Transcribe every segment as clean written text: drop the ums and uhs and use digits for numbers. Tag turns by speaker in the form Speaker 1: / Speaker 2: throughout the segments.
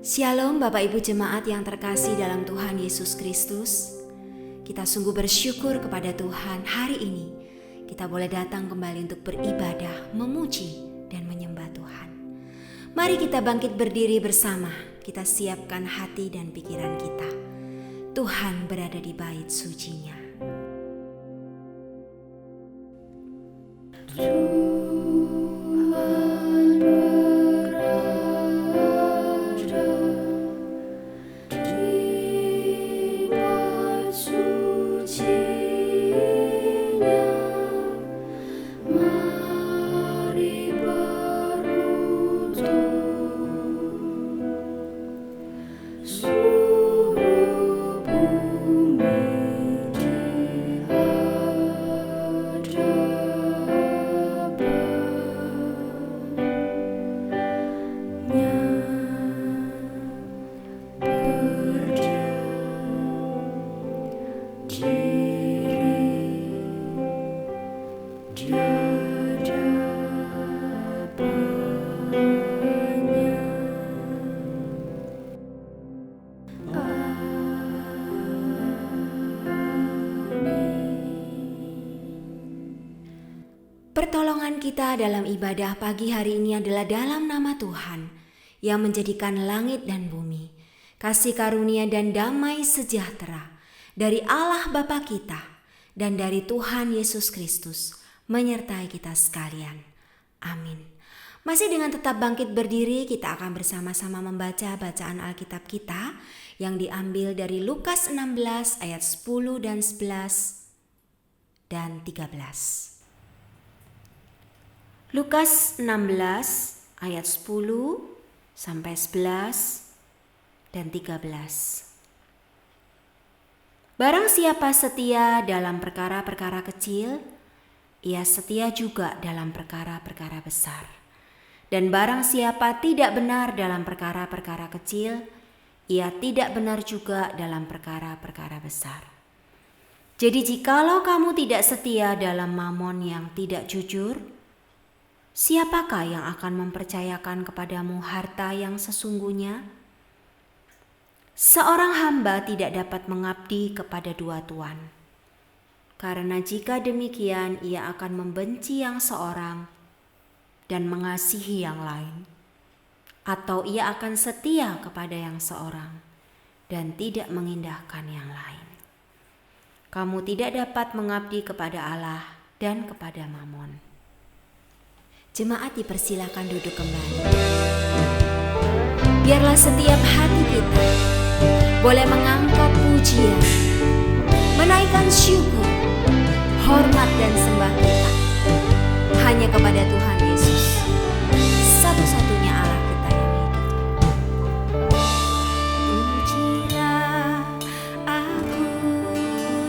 Speaker 1: Shalom Bapak Ibu Jemaat yang terkasih dalam Tuhan Yesus Kristus. Kita sungguh bersyukur kepada Tuhan hari ini kita boleh datang kembali untuk beribadah, memuji dan menyembah Tuhan. Mari kita bangkit berdiri bersama, kita siapkan hati dan pikiran kita. Tuhan berada di bait suci-Nya. Pertolongan kita dalam ibadah pagi hari ini adalah dalam nama Tuhan yang menjadikan langit dan bumi, kasih karunia dan damai sejahtera dari Allah Bapa kita dan dari Tuhan Yesus Kristus menyertai kita sekalian. Amin. Masih dengan tetap bangkit berdiri, kita akan bersama-sama membaca bacaan Alkitab kita yang diambil dari Lukas 16 ayat 10 dan 11 dan 13. Lukas 16 ayat 10 sampai 11 dan 13. Barang siapa setia dalam perkara-perkara kecil, ia setia juga dalam perkara-perkara besar. Dan barang siapa tidak benar dalam perkara-perkara kecil, ia tidak benar juga dalam perkara-perkara besar. Jadi jikalau kamu tidak setia dalam mamon yang tidak jujur, siapakah yang akan mempercayakan kepadamu harta yang sesungguhnya? Seorang hamba tidak dapat mengabdi kepada dua tuan. Karena jika demikian ia akan membenci yang seorang dan mengasihi yang lain. Atau ia akan setia kepada yang seorang dan tidak mengindahkan yang lain. Kamu tidak dapat mengabdi kepada Allah dan kepada mamon. Jemaat dipersilakan duduk kembali. Biarlah setiap hati kita boleh mengangkat pujian, menaikkan syukur, hormat dan sembah kita hanya kepada Tuhan Yesus, satu-satunya Allah kita yang hidup. Pujilah aku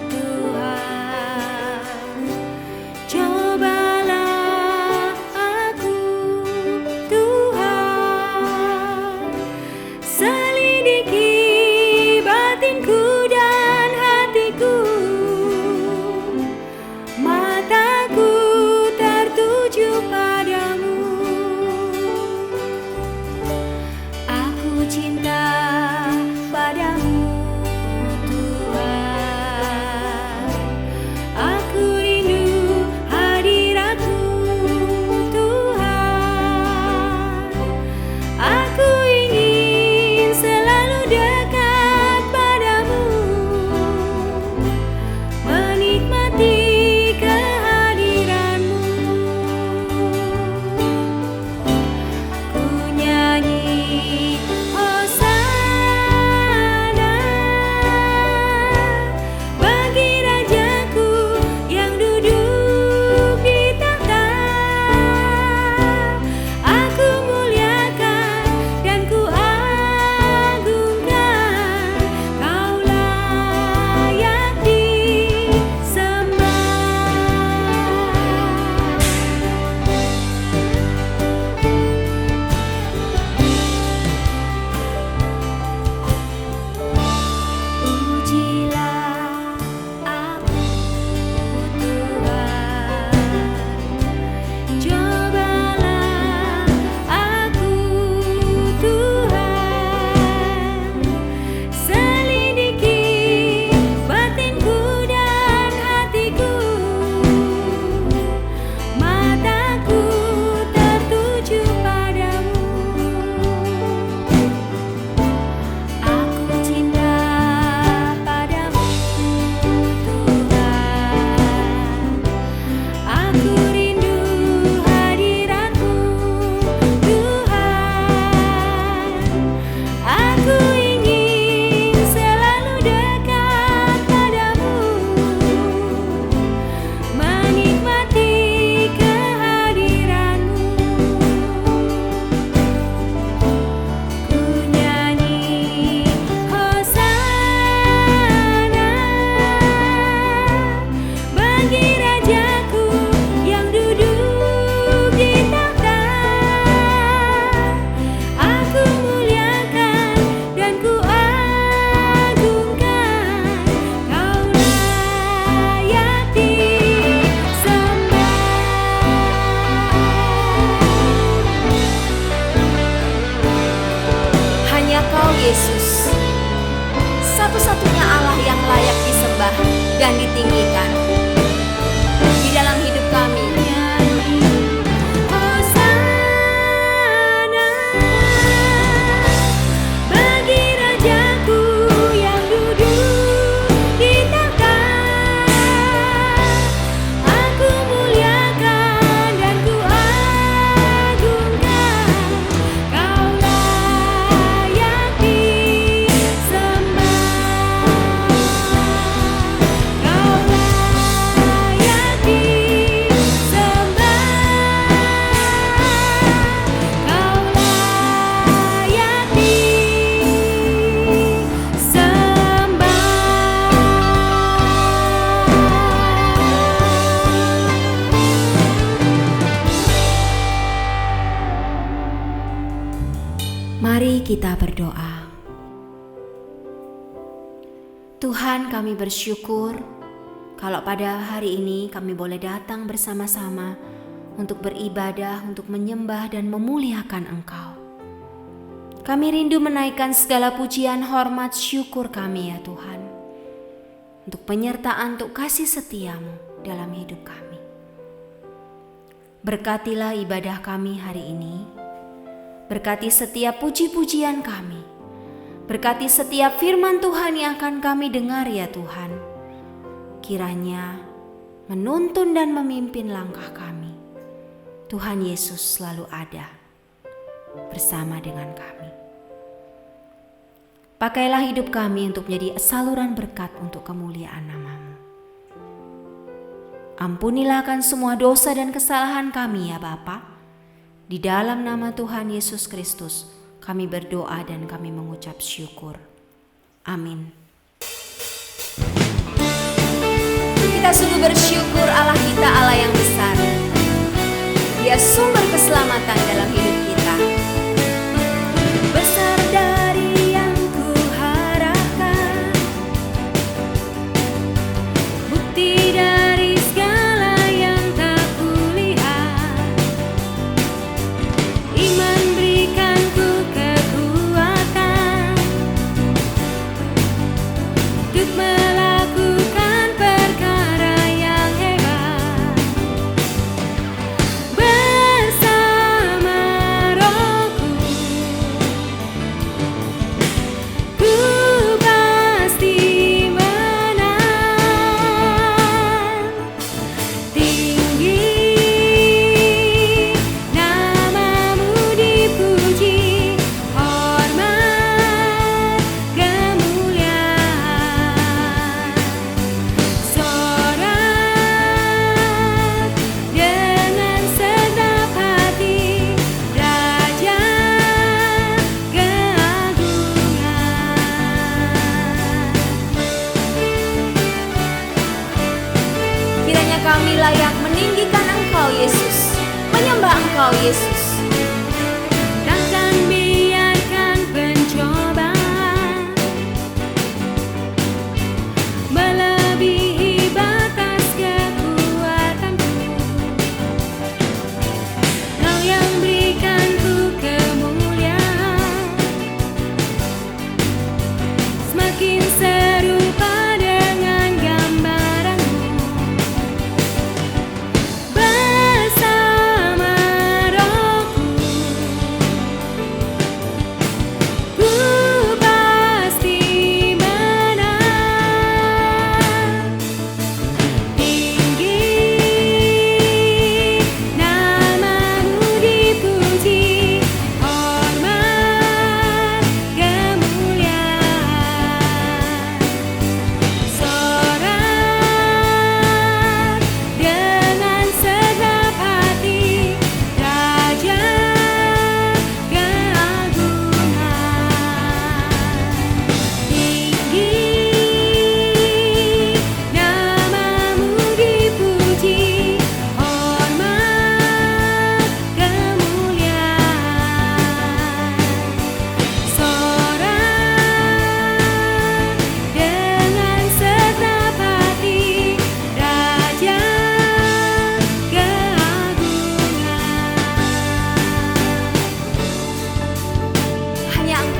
Speaker 1: Tuhan, cobalah aku Tuhan, selidiki batinku dan hatiku, mataku tertuju padamu. Aku cinta padamu Tuhan, aku rindu hadiratmu Tuhan, aku ingin Yesus, satu-satunya Allah yang layak disembah dan ditinggikan di dalam hidup kami. Hosana bagi Rajaku yang duduk di tahta. Aku muliakan dan ku agungkan. Kau layak disembah. Kau layak disembah. Kau layak disembah. Mari kita berdoa. Tuhan, kami bersyukur kalau pada hari ini kami boleh datang bersama-sama untuk beribadah, untuk menyembah dan memuliakan Engkau. Kami rindu menaikkan segala pujian, hormat, syukur kami ya Tuhan, untuk penyertaan, untuk kasih setiamu dalam hidup kami. Berkatilah ibadah kami hari ini. Berkati setiap puji-pujian kami. Berkati setiap firman Tuhan yang akan kami dengar ya Tuhan. Kiranya menuntun dan memimpin langkah kami. Tuhan Yesus selalu ada bersama dengan kami. Pakailah hidup kami untuk menjadi saluran berkat untuk kemuliaan nama-Mu. Ampunilah akan semua dosa dan kesalahan kami ya Bapa. Di dalam nama Tuhan Yesus Kristus, kami berdoa dan kami mengucap syukur. Amin. Kita sungguh bersyukur Allah kita Allah yang besar. Dia sumber keselamatan dalam hidup kita. Besar dari yang kuharapkan, bukti dari segala yang tak kulihat. Iman berikanku kekuatan untuk melakukan perkara yang hebat. Bersama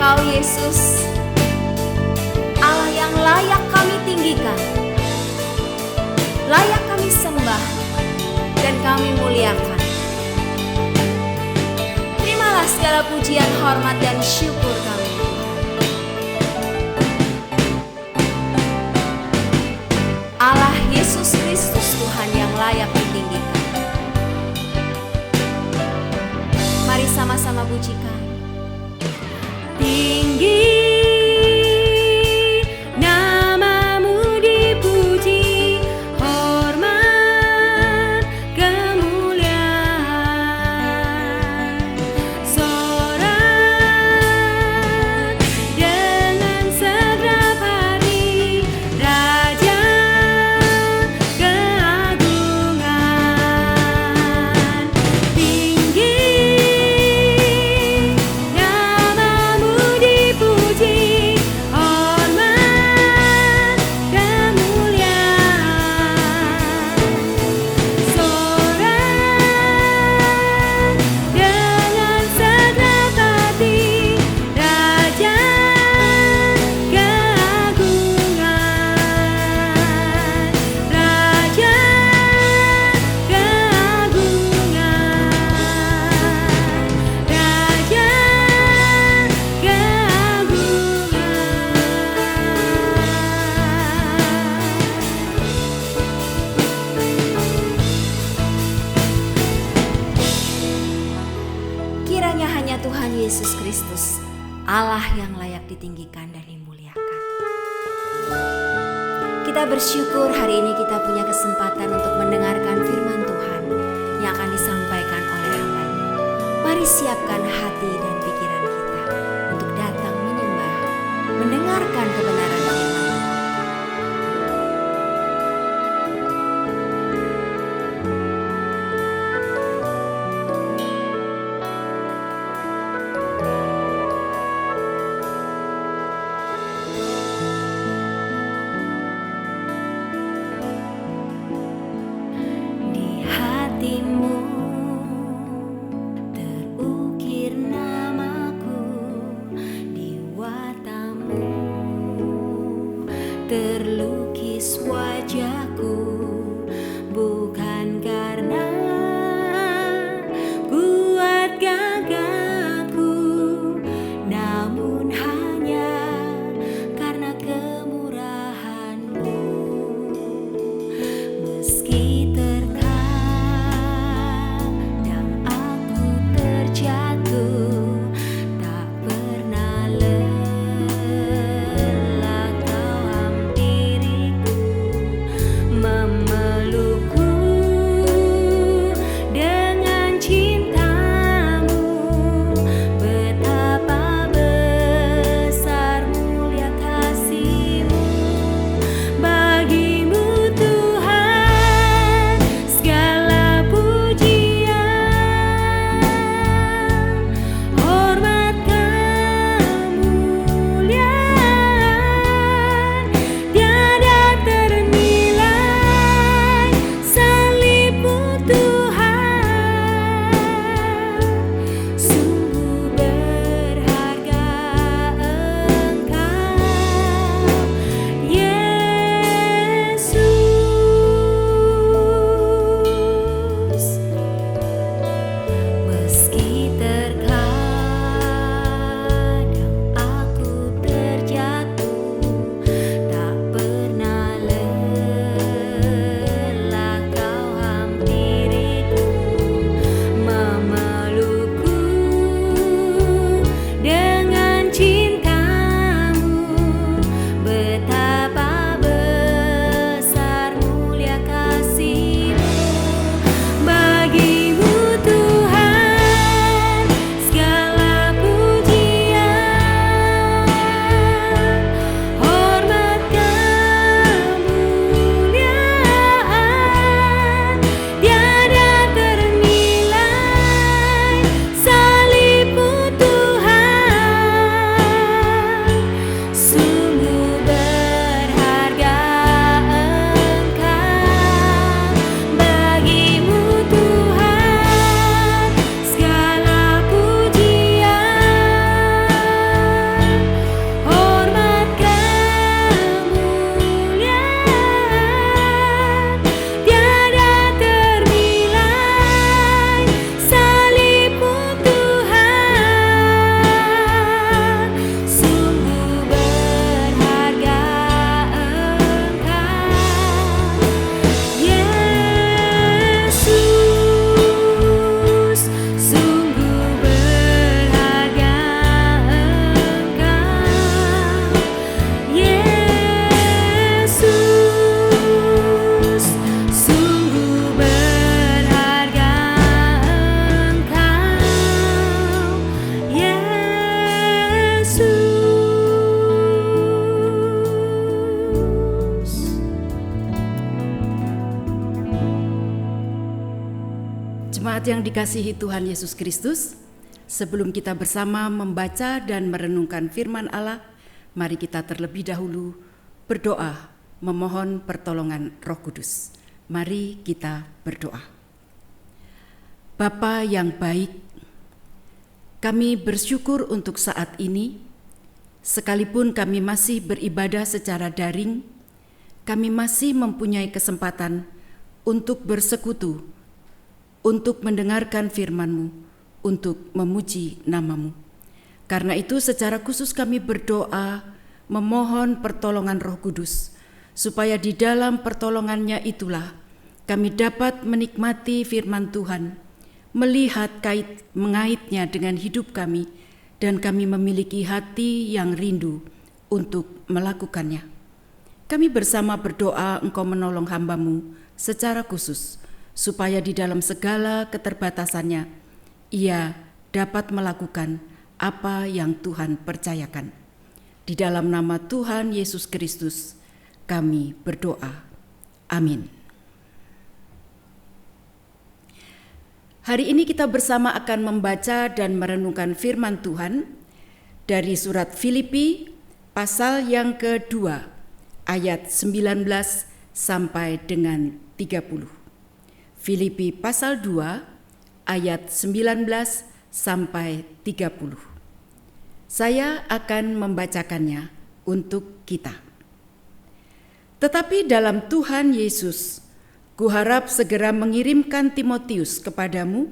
Speaker 1: Engkau Yesus, Allah yang layak kami tinggikan, layak kami sembah dan kami muliakan. Terimalah segala pujian, hormat dan syukur kami. Allah Yesus Kristus Tuhan yang layak ditinggikan. Mari sama-sama pujikan. Tinggi namamu dipuji, hormat kemuliaan, sorak dengan segenap hati, Raja keagungan. Tinggi namamu dipuji, hormat kemuliaan, sorak dengan segenap hati, Raja keagungan, Raja keagungan, Raja keagungan. Kiranya hanya Tuhan Yesus Kristus, Allah yang layak ditinggikan dan dimuliakan. Kita bersyukur hari ini kita punya kesempatan untuk mendengarkan firman Tuhan yang akan disampaikan oleh hamba-Nya. Mari siapkan hati dan pikiran kita untuk datang menyembah, mendengarkan kebenaran firman Tuhan. Di hatimu terukir namaku, di watamu terlukis wajahku, bukan karena kuat gagahku, namun hanya karena kemurahan-Mu. Meski terkadang aku terjatuh, tak pernah lelah Kau hampiriku.
Speaker 2: Jemaat yang dikasihi Tuhan Yesus Kristus, sebelum kita bersama membaca dan merenungkan firman Allah, mari kita terlebih dahulu berdoa memohon pertolongan Roh Kudus. Mari kita berdoa. Bapa yang baik, kami bersyukur untuk saat ini, sekalipun kami masih beribadah secara daring, kami masih mempunyai kesempatan untuk bersekutu, untuk mendengarkan firman-Mu, untuk memuji nama-Mu. Karena itu secara khusus kami berdoa, memohon pertolongan Roh Kudus, supaya di dalam pertolongannya itulah kami dapat menikmati firman Tuhan, melihat mengaitnya dengan hidup kami, dan kami memiliki hati yang rindu untuk melakukannya. Kami bersama berdoa Engkau menolong hamba-Mu secara khusus, supaya di dalam segala keterbatasannya, ia dapat melakukan apa yang Tuhan percayakan. Di dalam nama Tuhan Yesus Kristus, kami berdoa. Amin. Hari ini kita bersama akan membaca dan merenungkan firman Tuhan dari surat Filipi pasal yang kedua, ayat 19 sampai dengan 30. Filipi pasal 2 ayat 19 sampai 30. Saya akan membacakannya untuk kita. Tetapi dalam Tuhan Yesus, kuharap segera mengirimkan Timotius kepadamu,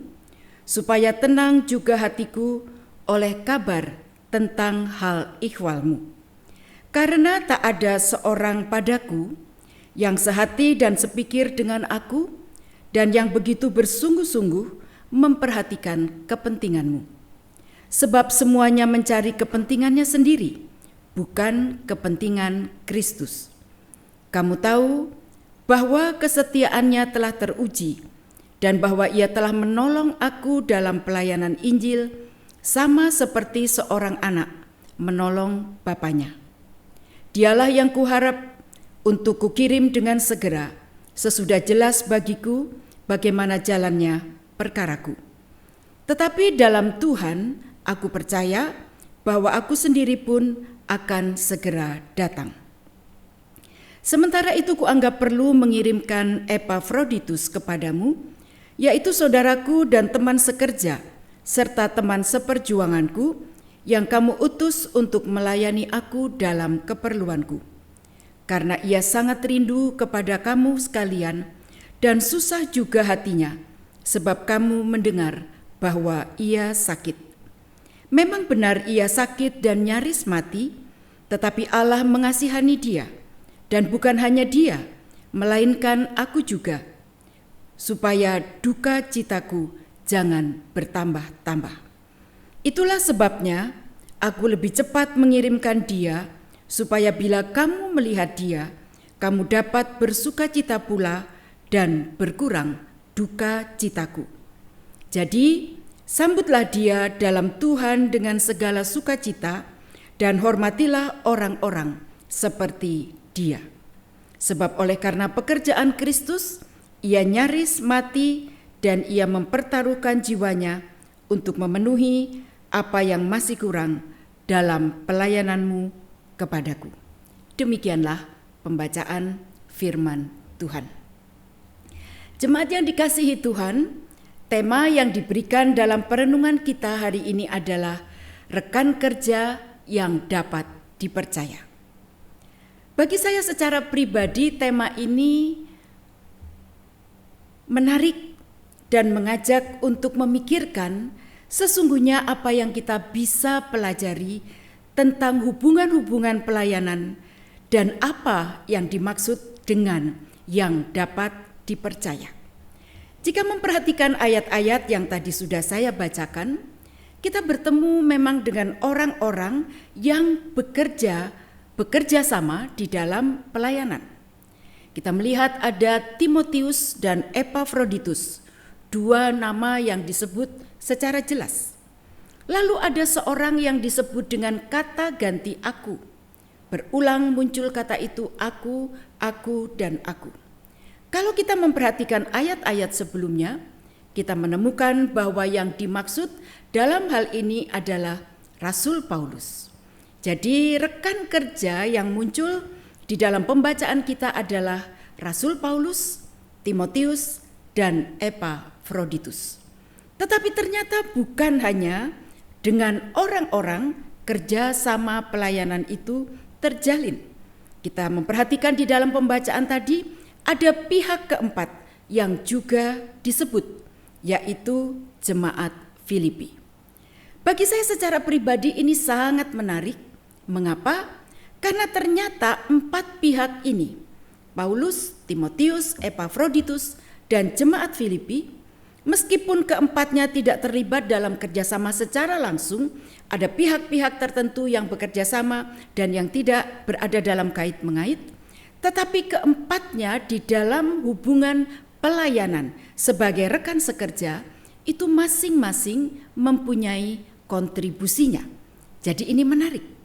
Speaker 2: supaya tenang juga hatiku oleh kabar tentang hal ikhwalmu. Karena tak ada seorang padaku yang sehati dan sepikir dengan aku, dan yang begitu bersungguh-sungguh memperhatikan kepentinganmu. Sebab semuanya mencari kepentingannya sendiri, bukan kepentingan Kristus. Kamu tahu bahwa kesetiaannya telah teruji, dan bahwa ia telah menolong aku dalam pelayanan Injil, sama seperti seorang anak menolong bapaknya. Dialah yang kuharap untuk kukirim dengan segera, sesudah jelas bagiku bagaimana jalannya perkaraku. Tetapi dalam Tuhan aku percaya bahwa aku sendiri pun akan segera datang. Sementara itu kuanggap perlu mengirimkan Epafroditus kepadamu, yaitu saudaraku dan teman sekerja, serta teman seperjuanganku yang kamu utus untuk melayani aku dalam keperluanku. Karena ia sangat rindu kepada kamu sekalian dan susah juga hatinya, sebab kamu mendengar bahwa ia sakit. Memang benar ia sakit dan nyaris mati, tetapi Allah mengasihani dia, dan bukan hanya dia, melainkan aku juga, supaya duka citaku jangan bertambah-tambah. Itulah sebabnya aku lebih cepat mengirimkan dia, supaya bila kamu melihat dia, kamu dapat bersukacita pula dan berkurang duka citaku. Jadi, sambutlah dia dalam Tuhan dengan segala sukacita, dan hormatilah orang-orang seperti dia. Sebab oleh karena pekerjaan Kristus, ia nyaris mati dan ia mempertaruhkan jiwanya untuk memenuhi apa yang masih kurang dalam pelayananmu kepadaku. Demikianlah pembacaan firman Tuhan. Jemaat yang dikasihi Tuhan, tema yang diberikan dalam perenungan kita hari ini adalah rekan kerja yang dapat dipercaya. Bagi saya secara pribadi, tema ini menarik dan mengajak untuk memikirkan sesungguhnya apa yang kita bisa pelajari tentang hubungan-hubungan pelayanan dan apa yang dimaksud dengan yang dapat dipercaya. Jika memperhatikan ayat-ayat yang tadi sudah saya bacakan, kita bertemu memang dengan orang-orang yang bekerja sama di dalam pelayanan. Kita melihat ada Timotius dan Epafroditus, dua nama yang disebut secara jelas. Lalu ada seorang yang disebut dengan kata ganti aku. Berulang muncul kata itu aku, dan aku. Kalau kita memperhatikan ayat-ayat sebelumnya, kita menemukan bahwa yang dimaksud dalam hal ini adalah Rasul Paulus. Jadi rekan kerja yang muncul di dalam pembacaan kita adalah Rasul Paulus, Timotius, dan Epafroditus. Tetapi ternyata bukan hanya dengan orang-orang kerja sama pelayanan itu terjalin. Kita memperhatikan di dalam pembacaan tadi ada pihak keempat yang juga disebut, yaitu jemaat Filipi. Bagi saya secara pribadi ini sangat menarik. Mengapa? Karena ternyata 4 pihak ini, Paulus, Timotius, Epafroditus, dan jemaat Filipi, meskipun keempatnya tidak terlibat dalam kerjasama secara langsung, ada pihak-pihak tertentu yang bekerja sama dan yang tidak berada dalam kait-mengait, tetapi keempatnya di dalam hubungan pelayanan sebagai rekan sekerja itu masing-masing mempunyai kontribusinya. Jadi ini menarik.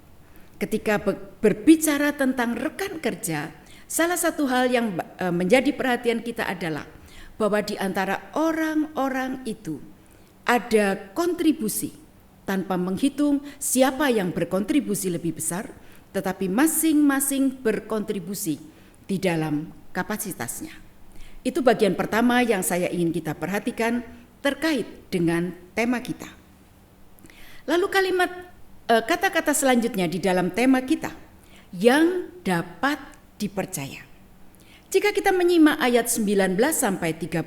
Speaker 2: Ketika berbicara tentang rekan kerja, salah satu hal yang menjadi perhatian kita adalah bahwa di antara orang-orang itu ada kontribusi tanpa menghitung siapa yang berkontribusi lebih besar, tetapi masing-masing berkontribusi di dalam kapasitasnya. Itu bagian pertama yang saya ingin kita perhatikan terkait dengan tema kita. Lalu kata-kata selanjutnya di dalam tema kita, yang dapat dipercaya. Jika kita menyimak ayat 19 sampai 30,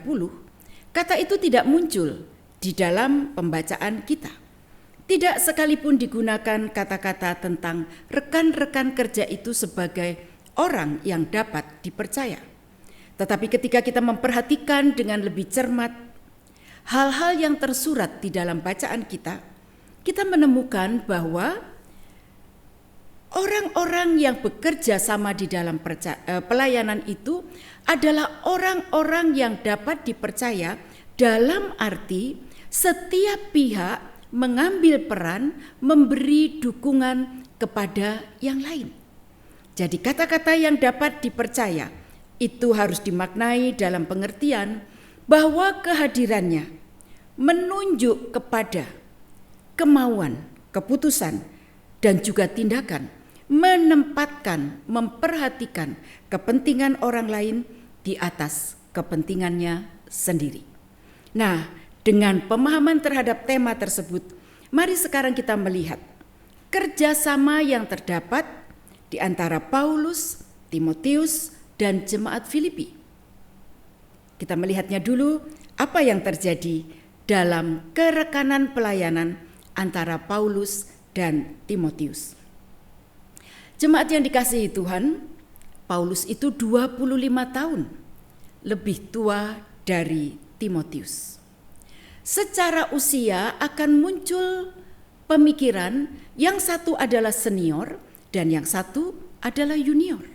Speaker 2: kata itu tidak muncul di dalam pembacaan kita. Tidak sekalipun digunakan kata-kata tentang rekan-rekan kerja itu sebagai orang yang dapat dipercaya. Tetapi ketika kita memperhatikan dengan lebih cermat hal-hal yang tersurat di dalam bacaan kita menemukan bahwa orang-orang yang bekerja sama di dalam pelayanan itu adalah orang-orang yang dapat dipercaya dalam arti setiap pihak mengambil peran memberi dukungan kepada yang lain. Jadi kata-kata yang dapat dipercaya itu harus dimaknai dalam pengertian bahwa kehadirannya menunjuk kepada kemauan, keputusan, dan juga tindakan menempatkan, memperhatikan kepentingan orang lain di atas kepentingannya sendiri. Nah, dengan pemahaman terhadap tema tersebut, mari sekarang kita melihat kerjasama yang terdapat di antara Paulus, Timotius, dan jemaat Filipi. Kita melihatnya dulu apa yang terjadi dalam kerekanan pelayanan antara Paulus dan Timotius. Jemaat yang dikasihi Tuhan, Paulus itu 25 tahun lebih tua dari Timotius. Secara usia akan muncul pemikiran yang satu adalah senior dan yang satu adalah junior.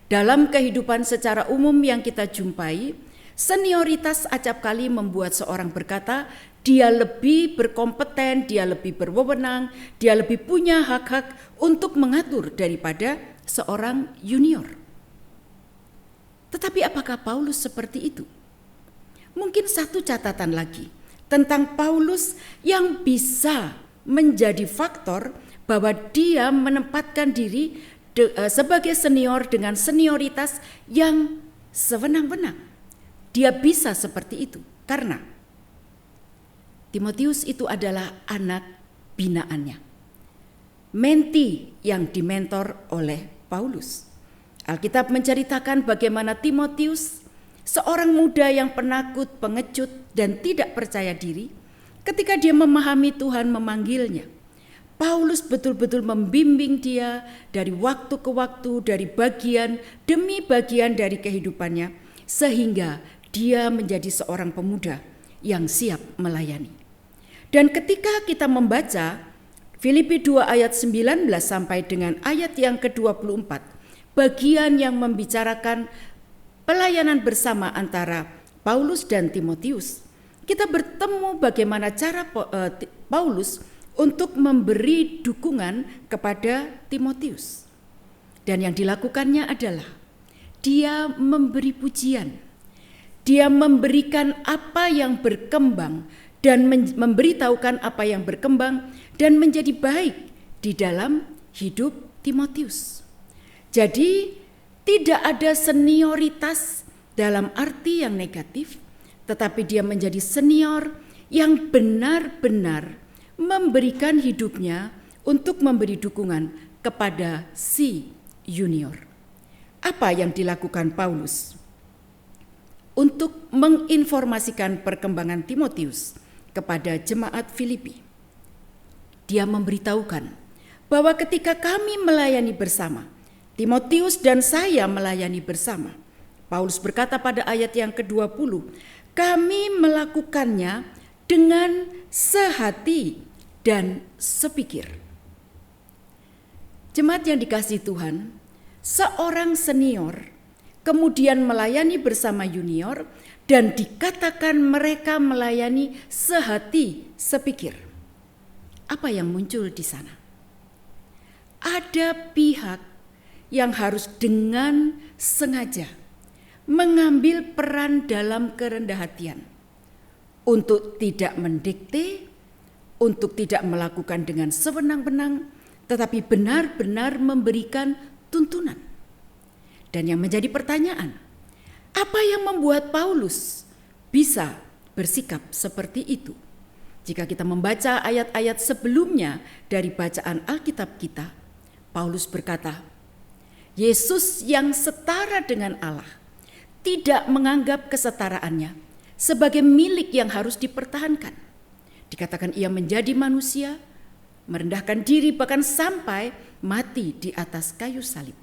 Speaker 2: Dalam kehidupan secara umum yang kita jumpai, senioritas acap kali membuat seorang berkata, dia lebih berkompeten, dia lebih berwenang, dia lebih punya hak-hak untuk mengatur daripada seorang junior. Tetapi apakah Paulus seperti itu? Mungkin satu catatan lagi tentang Paulus yang bisa menjadi faktor bahwa dia menempatkan diri sebagai senior dengan senioritas yang sewenang-wenang. Dia bisa seperti itu karena Timotius itu adalah anak binaannya, menti yang dimentor oleh Paulus. Alkitab menceritakan bagaimana Timotius, seorang muda yang penakut, pengecut, dan tidak percaya diri, ketika dia memahami Tuhan memanggilnya, Paulus betul-betul membimbing dia dari waktu ke waktu, dari bagian demi bagian dari kehidupannya, sehingga dia menjadi seorang pemuda yang siap melayani. Dan ketika kita membaca Filipi 2 ayat 19 sampai dengan ayat yang ke-24, bagian yang membicarakan pelayanan bersama antara Paulus dan Timotius, kita bertemu bagaimana cara Paulus untuk memberi dukungan kepada Timotius. Dan yang dilakukannya adalah dia memberi pujian. Dia memberikan apa yang berkembang dan memberitahukan apa yang berkembang dan menjadi baik di dalam hidup Timotius. Jadi tidak ada senioritas dalam arti yang negatif, tetapi dia menjadi senior yang benar-benar memberikan hidupnya untuk memberi dukungan kepada si junior. Apa yang dilakukan Paulus untuk menginformasikan perkembangan Timotius kepada jemaat Filipi? Dia memberitahukan bahwa ketika kami melayani bersama, Timotius dan saya melayani bersama. Paulus berkata pada ayat yang ke-20, kami melakukannya dengan sehati dan sepikir. Jemaat yang dikasihi Tuhan, seorang senior kemudian melayani bersama junior dan dikatakan mereka melayani sehati sepikir. Apa yang muncul di sana? Ada pihak yang harus dengan sengaja mengambil peran dalam kerendahan hatian untuk tidak mendikte, untuk tidak melakukan dengan sewenang-wenang, tetapi benar-benar memberikan tuntunan. Dan yang menjadi pertanyaan, apa yang membuat Paulus bisa bersikap seperti itu? Jika kita membaca ayat-ayat sebelumnya dari bacaan Alkitab kita, Paulus berkata, Yesus yang setara dengan Allah tidak menganggap kesetaraannya sebagai milik yang harus dipertahankan. Dikatakan ia menjadi manusia, merendahkan diri bahkan sampai mati di atas kayu salib.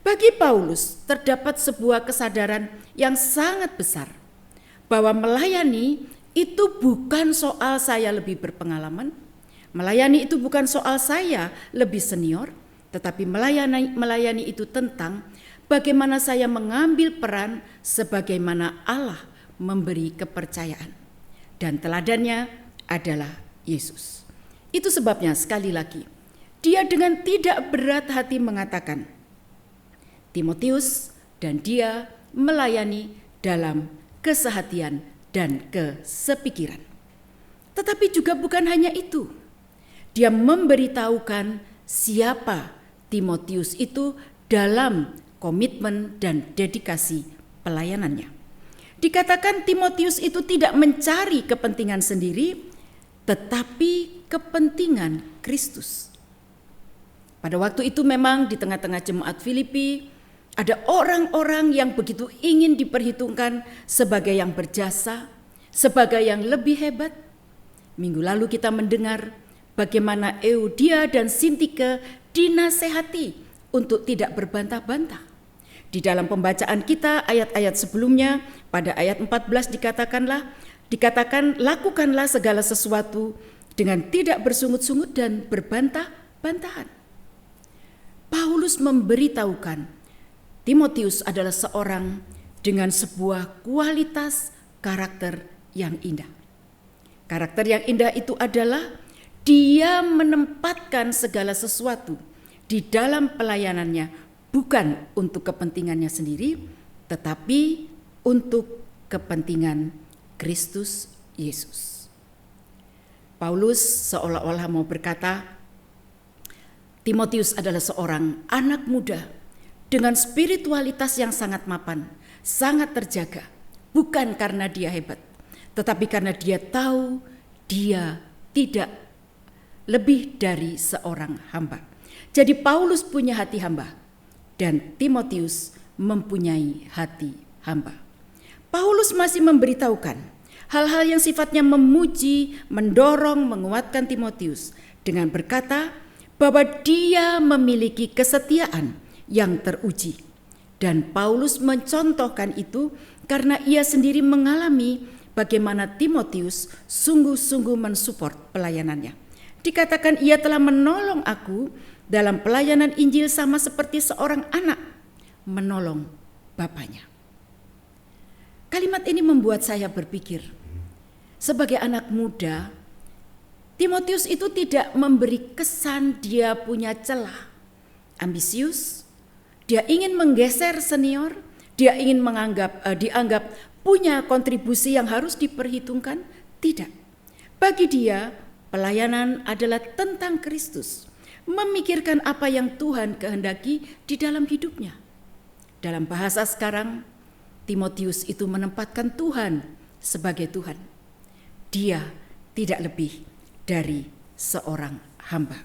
Speaker 2: Bagi Paulus terdapat sebuah kesadaran yang sangat besar bahwa melayani itu bukan soal saya lebih berpengalaman, melayani itu bukan soal saya lebih senior, tetapi melayani itu tentang bagaimana saya mengambil peran sebagaimana Allah memberi kepercayaan. Dan teladannya adalah Yesus. Itu sebabnya sekali lagi, dia dengan tidak berat hati mengatakan, Timotius dan dia melayani dalam kesehatian dan kesepikiran. Tetapi juga bukan hanya itu. Dia memberitahukan siapa Timotius itu dalam komitmen dan dedikasi pelayanannya. Dikatakan Timotius itu tidak mencari kepentingan sendiri, tetapi kepentingan Kristus. Pada waktu itu memang di tengah-tengah jemaat Filipi, ada orang-orang yang begitu ingin diperhitungkan sebagai yang berjasa, sebagai yang lebih hebat. Minggu lalu kita mendengar bagaimana Euodia dan Sintike dinasehati untuk tidak berbantah-bantah. Di dalam pembacaan kita ayat-ayat sebelumnya, pada ayat 14 dikatakan lakukanlah segala sesuatu dengan tidak bersungut-sungut dan berbantah-bantahan. Paulus memberitahukan Timotius adalah seorang dengan sebuah kualitas karakter yang indah. Karakter yang indah itu adalah dia menempatkan segala sesuatu di dalam pelayanannya bukan untuk kepentingannya sendiri, tetapi untuk kepentingan Kristus Yesus. Paulus seolah-olah mau berkata, Timotius adalah seorang anak muda dengan spiritualitas yang sangat mapan, sangat terjaga, bukan karena dia hebat, tetapi karena dia tahu dia tidak lebih dari seorang hamba. Jadi Paulus punya hati hamba dan Timotius mempunyai hati hamba. Paulus masih memberitahukan hal-hal yang sifatnya memuji, mendorong, menguatkan Timotius dengan berkata bahwa dia memiliki kesetiaan yang teruji. Dan Paulus mencontohkan itu karena ia sendiri mengalami bagaimana Timotius sungguh-sungguh mensupport pelayanannya. Dikatakan ia telah menolong aku dalam pelayanan Injil sama seperti seorang anak menolong bapaknya. Kalimat ini membuat saya berpikir, sebagai anak muda, Timotius itu tidak memberi kesan dia punya celah, ambisius. Dia ingin menggeser senior, dia ingin dianggap punya kontribusi yang harus diperhitungkan? Tidak. Bagi dia, pelayanan adalah tentang Kristus, memikirkan apa yang Tuhan kehendaki di dalam hidupnya. Dalam bahasa sekarang, Timotius itu menempatkan Tuhan sebagai Tuhan. Dia tidak lebih dari seorang hamba.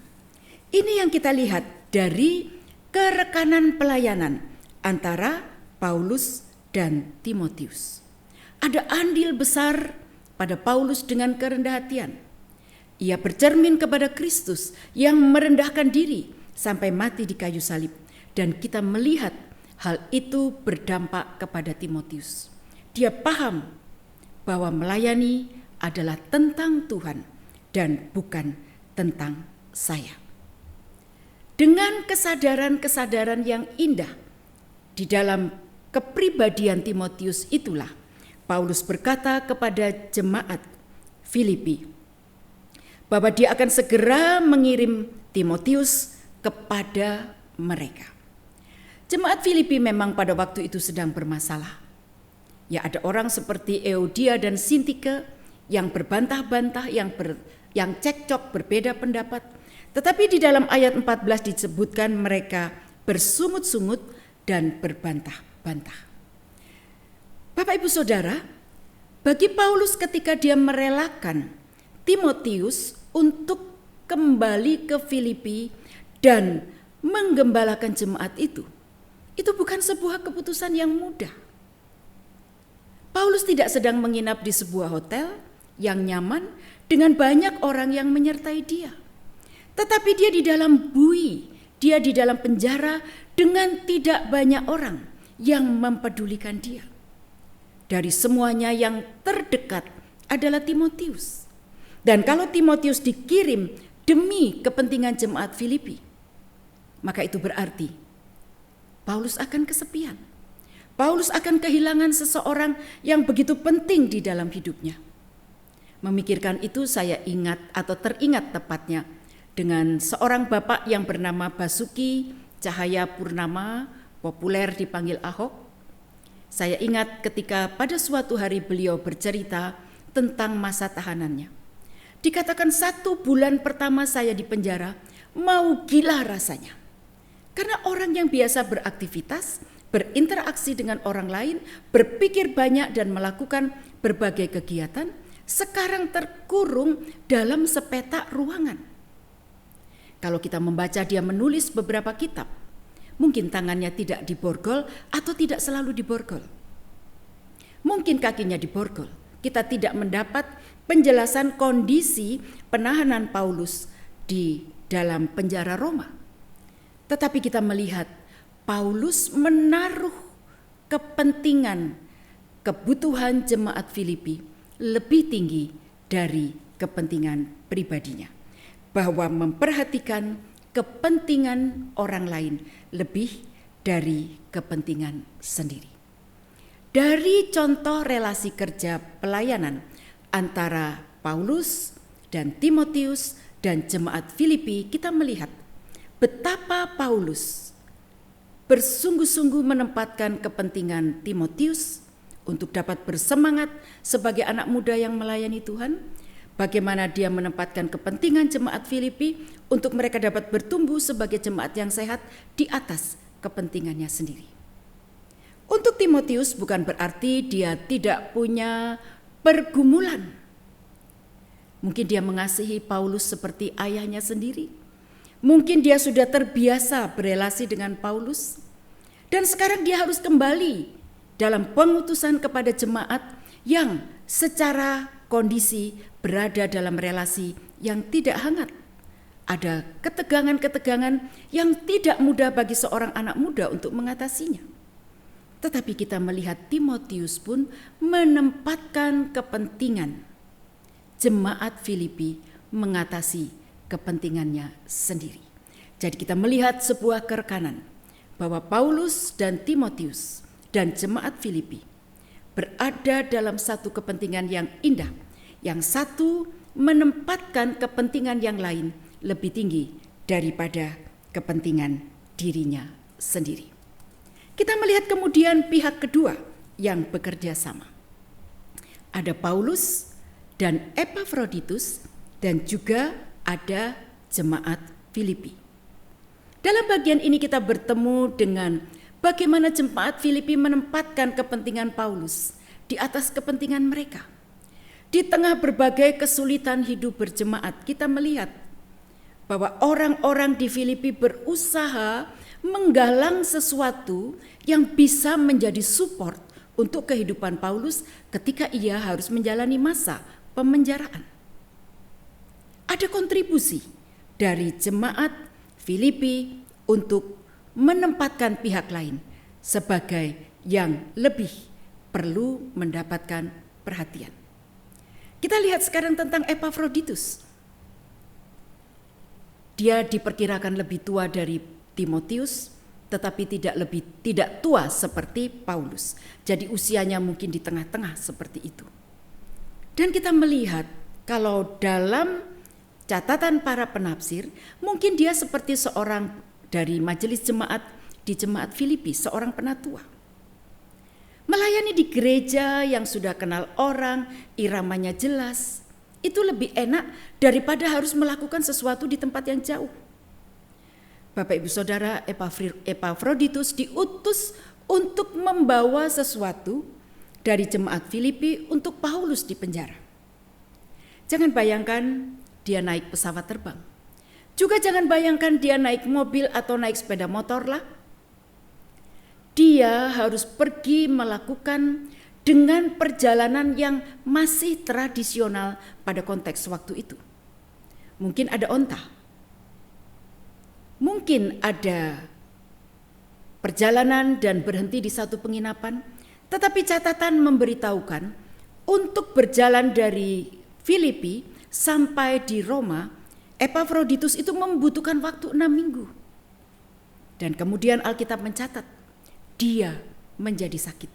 Speaker 2: Ini yang kita lihat dari kerekanan pelayanan antara Paulus dan Timotius. Ada andil besar pada Paulus dengan kerendahan hatian. Ia bercermin kepada Kristus yang merendahkan diri sampai mati di kayu salib. Dan kita melihat hal itu berdampak kepada Timotius. Dia paham bahwa melayani adalah tentang Tuhan dan bukan tentang saya. Dengan kesadaran-kesadaran yang indah di dalam kepribadian Timotius itulah Paulus berkata kepada jemaat Filipi bahwa dia akan segera mengirim Timotius kepada mereka. Jemaat Filipi memang pada waktu itu sedang bermasalah. Ya, ada orang seperti Euodia dan Sintike yang berbantah-bantah, yang cekcok, berbeda pendapat. Tetapi di dalam ayat 14 disebutkan mereka bersungut-sungut dan berbantah-bantah. Bapak Ibu Saudara, bagi Paulus ketika dia merelakan Timotius untuk kembali ke Filipi dan menggembalakan jemaat itu bukan sebuah keputusan yang mudah. Paulus tidak sedang menginap di sebuah hotel yang nyaman dengan banyak orang yang menyertai dia. Tetapi dia di dalam bui, dia di dalam penjara dengan tidak banyak orang yang mempedulikan dia. Dari semuanya yang terdekat adalah Timotius. Dan kalau Timotius dikirim demi kepentingan jemaat Filipi, maka itu berarti Paulus akan kesepian. Paulus akan kehilangan seseorang yang begitu penting di dalam hidupnya. Memikirkan itu saya ingat atau teringat tepatnya dengan seorang bapak yang bernama Basuki Cahaya Purnama, populer dipanggil Ahok. Saya ingat ketika pada suatu hari beliau bercerita tentang masa tahanannya. Dikatakan 1 bulan pertama saya di penjara, mau gila rasanya. Karena orang yang biasa beraktivitas, berinteraksi dengan orang lain, berpikir banyak dan melakukan berbagai kegiatan, sekarang terkurung dalam sepetak ruangan. Kalau kita membaca dia menulis beberapa kitab, mungkin tangannya tidak diborgol atau tidak selalu diborgol. Mungkin kakinya diborgol. Kita tidak mendapat penjelasan kondisi penahanan Paulus di dalam penjara Roma. Tetapi kita melihat Paulus menaruh kepentingan, kebutuhan jemaat Filipi lebih tinggi dari kepentingan pribadinya. Bahwa memperhatikan kepentingan orang lain lebih dari kepentingan sendiri. Dari contoh relasi kerja pelayanan antara Paulus dan Timotius dan jemaat Filipi, kita melihat betapa Paulus bersungguh-sungguh menempatkan kepentingan Timotius untuk dapat bersemangat sebagai anak muda yang melayani Tuhan. Bagaimana dia menempatkan kepentingan jemaat Filipi untuk mereka dapat bertumbuh sebagai jemaat yang sehat di atas kepentingannya sendiri. Untuk Timotius bukan berarti dia tidak punya pergumulan. Mungkin dia mengasihi Paulus seperti ayahnya sendiri. Mungkin dia sudah terbiasa berelasi dengan Paulus. Dan sekarang dia harus kembali dalam pengutusan kepada jemaat yang secara kondisi berada dalam relasi yang tidak hangat. Ada ketegangan-ketegangan yang tidak mudah bagi seorang anak muda untuk mengatasinya. Tetapi kita melihat Timotius pun menempatkan kepentingan jemaat Filipi mengatasi kepentingannya sendiri. Jadi kita melihat sebuah kerekanan bahwa Paulus dan Timotius dan jemaat Filipi berada dalam satu kepentingan yang indah. Yang satu menempatkan kepentingan yang lain lebih tinggi daripada kepentingan dirinya sendiri. Kita melihat kemudian pihak kedua yang bekerja sama. Ada Paulus dan Epafroditus dan juga ada jemaat Filipi. Dalam bagian ini kita bertemu dengan bagaimana jemaat Filipi menempatkan kepentingan Paulus di atas kepentingan mereka. Di tengah berbagai kesulitan hidup berjemaat, kita melihat bahwa orang-orang di Filipi berusaha menggalang sesuatu yang bisa menjadi support untuk kehidupan Paulus ketika ia harus menjalani masa pemenjaraan. Ada kontribusi dari jemaat Filipi untuk menempatkan pihak lain sebagai yang lebih perlu mendapatkan perhatian. Kita lihat sekarang tentang Epafroditus. Dia diperkirakan lebih tua dari Timotius, tetapi tidak tua seperti Paulus. Jadi usianya mungkin di tengah-tengah seperti itu. Dan kita melihat kalau dalam catatan para penafsir, mungkin dia seperti seorang dari majelis jemaat di jemaat Filipi, seorang penatua. Melayani di gereja yang sudah kenal orang, iramanya jelas, itu lebih enak daripada harus melakukan sesuatu di tempat yang jauh. Bapak Ibu Saudara, Epafroditus diutus untuk membawa sesuatu dari jemaat Filipi untuk Paulus di penjara. Jangan bayangkan dia naik pesawat terbang. Juga jangan bayangkan dia naik mobil atau naik sepeda motor lah. Dia harus pergi melakukan dengan perjalanan yang masih tradisional pada konteks waktu itu. Mungkin ada onta. Mungkin ada perjalanan dan berhenti di satu penginapan. Tetapi catatan memberitahukan untuk berjalan dari Filipi sampai di Roma, Epafroditus itu membutuhkan waktu 6 minggu. Dan kemudian Alkitab mencatat, dia menjadi sakit.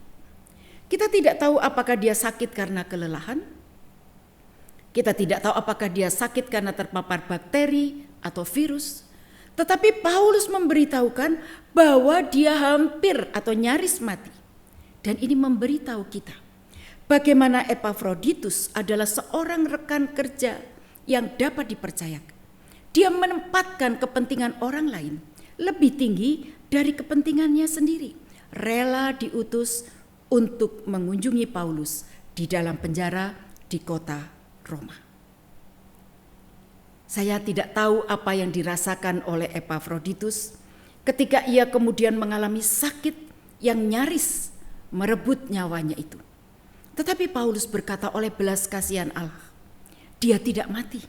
Speaker 2: Kita tidak tahu apakah dia sakit karena kelelahan. Kita tidak tahu apakah dia sakit karena terpapar bakteri atau virus. Tetapi Paulus memberitahukan bahwa dia hampir atau nyaris mati. Dan ini memberitahu kita bagaimana Epafroditus adalah seorang rekan kerja yang dapat dipercayakan. Dia menempatkan kepentingan orang lain lebih tinggi dari kepentingannya sendiri. Rela diutus untuk mengunjungi Paulus di dalam penjara di kota Roma. Saya tidak tahu apa yang dirasakan oleh Epafroditus ketika ia kemudian mengalami sakit yang nyaris merebut nyawanya itu. Tetapi Paulus berkata oleh belas kasihan Allah, dia tidak mati.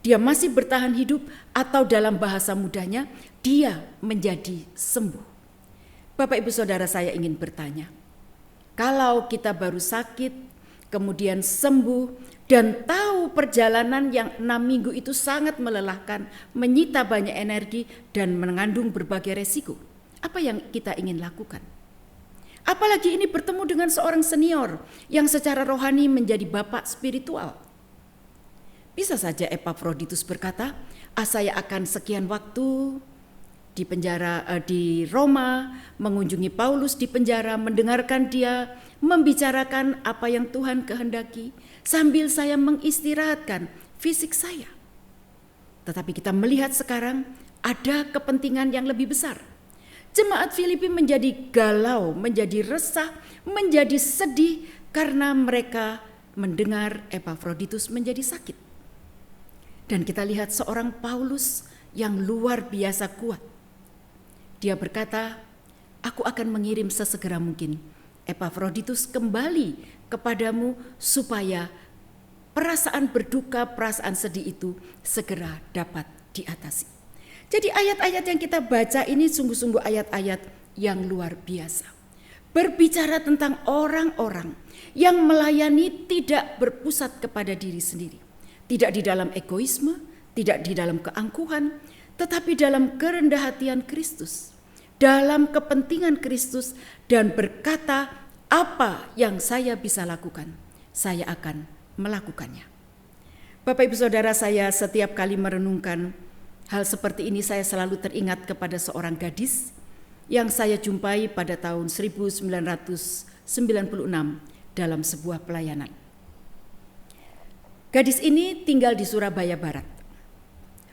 Speaker 2: Dia masih bertahan hidup, atau dalam bahasa mudanya, dia menjadi sembuh. Bapak Ibu Saudara, saya ingin bertanya, kalau kita baru sakit, kemudian sembuh, dan tahu perjalanan yang 6 minggu itu sangat melelahkan, menyita banyak energi, dan mengandung berbagai resiko, apa yang kita ingin lakukan? Apalagi ini bertemu dengan seorang senior yang secara rohani menjadi bapak spiritual. Bisa saja Epafroditus berkata, saya akan sekian waktu di penjara di Roma, mengunjungi Paulus di penjara, mendengarkan dia membicarakan apa yang Tuhan kehendaki, sambil saya mengistirahatkan fisik saya. Tetapi kita melihat sekarang ada kepentingan yang lebih besar. Jemaat Filipi menjadi galau, menjadi resah, menjadi sedih karena mereka mendengar Epafroditus menjadi sakit. Dan kita lihat seorang Paulus yang luar biasa kuat. Dia berkata, aku akan mengirim sesegera mungkin Epafroditus kembali kepadamu supaya perasaan berduka, perasaan sedih itu segera dapat diatasi. Jadi ayat-ayat yang kita baca ini sungguh-sungguh ayat-ayat yang luar biasa. Berbicara tentang orang-orang yang melayani tidak berpusat kepada diri sendiri. Tidak di dalam egoisme, tidak di dalam keangkuhan, tetapi dalam kerendah hatian Kristus. Dalam kepentingan Kristus dan berkata, apa yang saya bisa lakukan, saya akan melakukannya. Bapak Ibu Saudara, saya setiap kali merenungkan hal seperti ini, saya selalu teringat kepada seorang gadis yang saya jumpai pada tahun 1996 dalam sebuah pelayanan. Gadis ini tinggal di Surabaya Barat.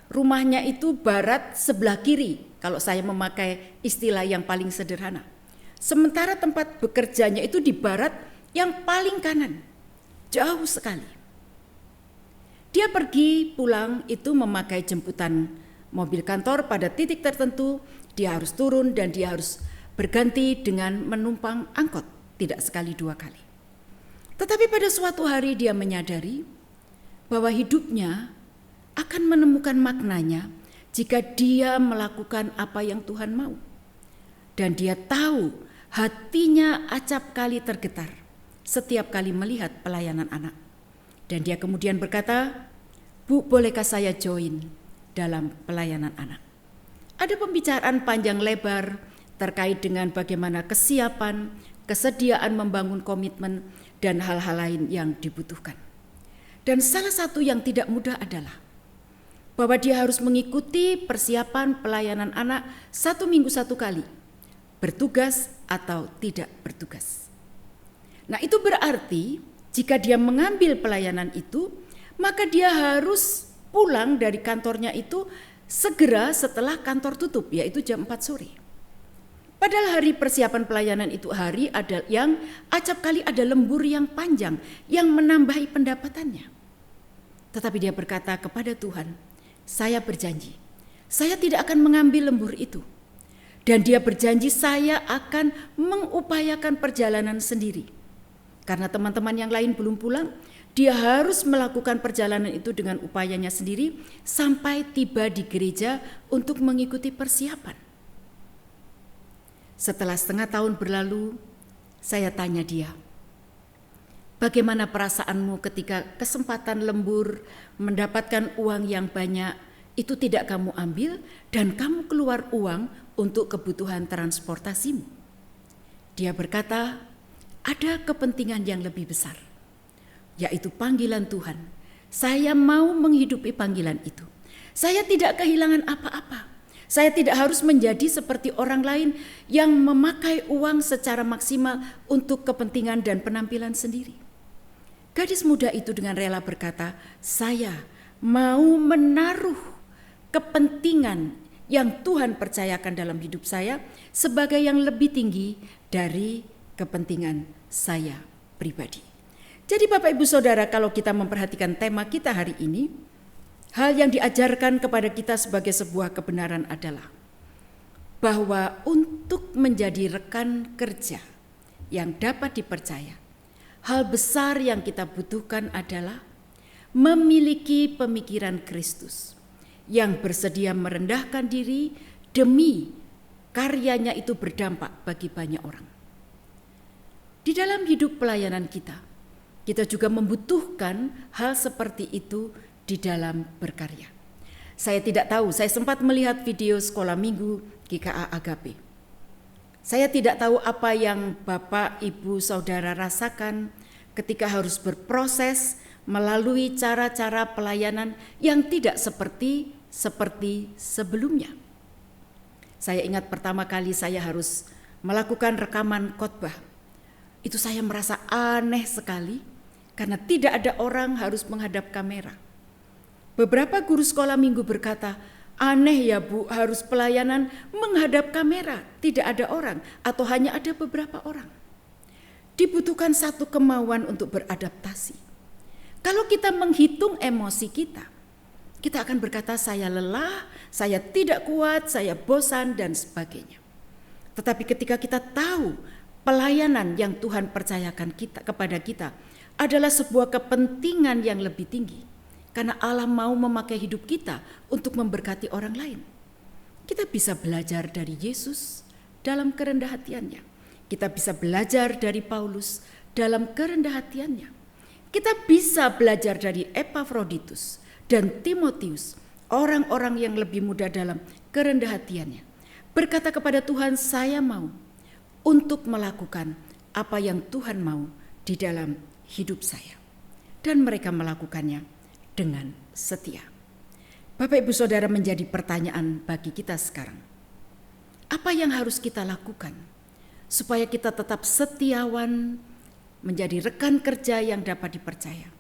Speaker 2: Rumahnya itu barat sebelah kiri, kalau saya memakai istilah yang paling sederhana. Sementara tempat bekerjanya itu di barat yang paling kanan, jauh sekali. Dia pergi pulang itu memakai jemputan mobil kantor pada titik tertentu, dia harus turun dan dia harus berganti dengan menumpang angkot, tidak sekali dua kali. Tetapi pada suatu hari dia menyadari bahwa hidupnya akan menemukan maknanya jika dia melakukan apa yang Tuhan mau. Dan dia tahu hatinya acap kali tergetar setiap kali melihat pelayanan anak. Dan dia kemudian berkata, "Bu, bolehkah saya join dalam pelayanan anak?" Ada pembicaraan panjang lebar terkait dengan bagaimana kesiapan, kesediaan membangun komitmen, dan hal-hal lain yang dibutuhkan. Dan salah satu yang tidak mudah adalah bahwa dia harus mengikuti persiapan pelayanan anak 1 minggu 1 kali, bertugas atau tidak bertugas. Nah, itu berarti jika dia mengambil pelayanan itu, maka dia harus pulang dari kantornya itu segera setelah kantor tutup, yaitu jam 4 sore. Padahal hari persiapan pelayanan itu hari ada yang acap kali ada lembur yang panjang yang menambahi pendapatannya. Tetapi dia berkata kepada Tuhan, "Saya berjanji, saya tidak akan mengambil lembur itu." Dan dia berjanji, "Saya akan mengupayakan perjalanan sendiri." Karena teman-teman yang lain belum pulang, dia harus melakukan perjalanan itu dengan upayanya sendiri sampai tiba di gereja untuk mengikuti persiapan. Setelah setengah tahun berlalu, saya tanya dia, "Bagaimana perasaanmu ketika kesempatan lembur mendapatkan uang yang banyak itu tidak kamu ambil dan kamu keluar uang untuk kebutuhan transportasimu?" Dia berkata, "Ada kepentingan yang lebih besar, yaitu panggilan Tuhan. Saya mau menghidupi panggilan itu. Saya tidak kehilangan apa-apa. Saya tidak harus menjadi seperti orang lain yang memakai uang secara maksimal untuk kepentingan dan penampilan sendiri." Gadis muda itu dengan rela berkata, "Saya mau menaruh kepentingan yang Tuhan percayakan dalam hidup saya sebagai yang lebih tinggi dari kepentingan saya pribadi." Jadi Bapak Ibu Saudara, kalau kita memperhatikan tema kita hari ini, hal yang diajarkan kepada kita sebagai sebuah kebenaran adalah bahwa untuk menjadi rekan kerja yang dapat dipercaya, hal besar yang kita butuhkan adalah memiliki pemikiran Kristus yang bersedia merendahkan diri demi karyanya itu berdampak bagi banyak orang. Di dalam hidup pelayanan kita juga membutuhkan hal seperti itu di dalam berkarya. Saya tidak tahu, saya sempat melihat video sekolah minggu GKA Agape. Saya tidak tahu apa yang Bapak, Ibu, Saudara rasakan ketika harus berproses melalui cara-cara pelayanan yang tidak seperti sebelumnya. Saya ingat pertama kali saya harus melakukan rekaman khotbah. Itu saya merasa aneh sekali karena tidak ada orang harus menghadap kamera. Beberapa guru sekolah minggu berkata, "Aneh ya Bu, harus pelayanan menghadap kamera, tidak ada orang atau hanya ada beberapa orang." Dibutuhkan satu kemauan untuk beradaptasi. Kalau kita menghitung emosi kita akan berkata, "Saya lelah, saya tidak kuat, saya bosan," dan sebagainya. Tetapi ketika kita tahu pelayanan yang Tuhan percayakan kepada kita adalah sebuah kepentingan yang lebih tinggi, karena Allah mau memakai hidup kita untuk memberkati orang lain. Kita bisa belajar dari Yesus dalam kerendahan-hatiannya. Kita bisa belajar dari Paulus dalam kerendahan-hatiannya. Kita bisa belajar dari Epafroditus dan Timotius, orang-orang yang lebih muda dalam kerendahan-hatiannya. Berkata kepada Tuhan, "Saya mau untuk melakukan apa yang Tuhan mau di dalam hidup saya." Dan mereka melakukannya dengan setia. Bapak Ibu Saudara, menjadi pertanyaan bagi kita sekarang. Apa yang harus kita lakukan supaya kita tetap setiawan menjadi rekan kerja yang dapat dipercaya